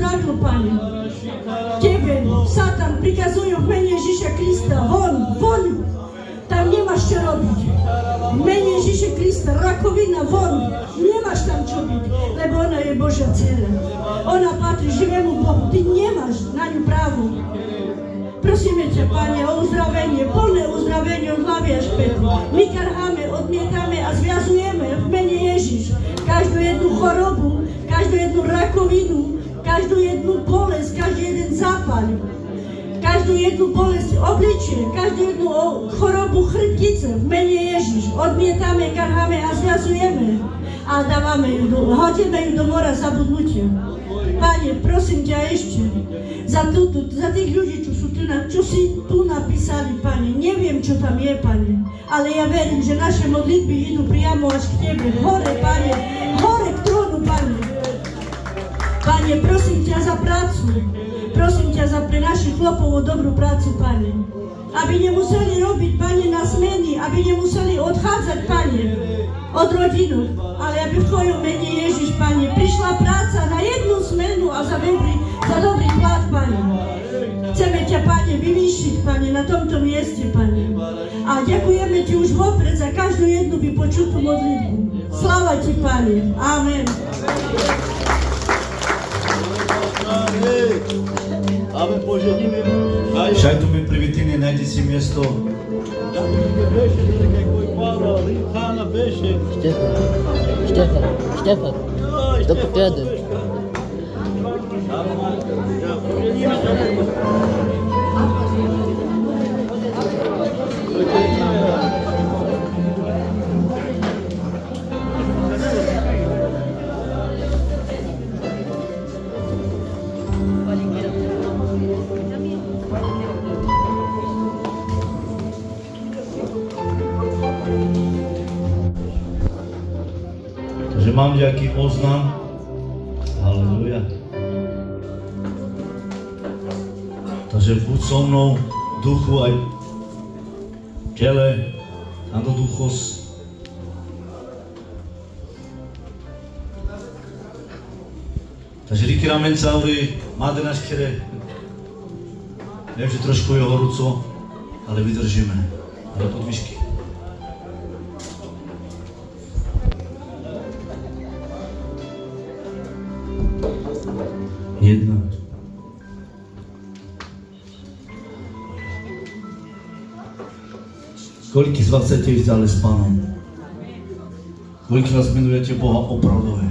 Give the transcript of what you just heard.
uzdravil, Pane. Tebe, Satan, prikazujú v mene Ježiša Krista, von, tam nemáš čo robiť. V mene Ježiša Krista, rakovina, von, nemáš tam čo byť, lebo ona je Božia dcera. Ona patrí živému Bohu, ty nemáš na ňu právo. Prosíme ťa, Pane, o uzdravenie, plné uzdravenie od hlavy až pety. My karháme, odmietame a zviazujeme v mene Ježiš každú jednu chorobu, každú jednu rakovinu, každú jednu bolesť, každý jeden zápal, každú jednu bolesť obličie, každú jednu chorobu chrbtice v mene Ježiš. Odmietame, karháme a zviazujeme a dávame ju, hodíme ju do mora zabudnutia. Pane, prosím ťa ešte za tých ľudí, čo si tu napísali, Pane. Neviem, čo tam je, Pane, ale ja verím, že naše modlitby idú priamo až k Tebe. Hore, Pane, hore k trónu, Pane. Pane, prosím ťa za prácu. Prosím ťa za pre našich chlopov o dobrú prácu, Pane. Aby nemuseli robiť, Pane, na smeny, aby nemuseli odchádzať, Pane, od rodinu, ale aby v Tvojom mene Ježiš, Pane, prišla práca na jednu smenu a za dobrý plat, Pane. Chceme ťa, Pane, vyvýšiť, Pane, na tomto mieste, Pane. A ďakujeme Ti už vopred za každú jednu vypočutú modlitbu. Sláva Ti, Pane. Amen. Šajtu mi privitine, najdi si mjesto. Štefan, dobro tebe. Takže mám nejaký oznam. Halleluja. Takže buď so mnou v duchu aj v tele, a do duchos. Takže Ricky Ramencauri, máte náš kere. Viem, že trošku je horúco, ale vydržíme. Ale pod výšky. Jedna. Koľký z vás chcete ísť ďalej s Pánom? Koľký z vás milujete Boha opravdové?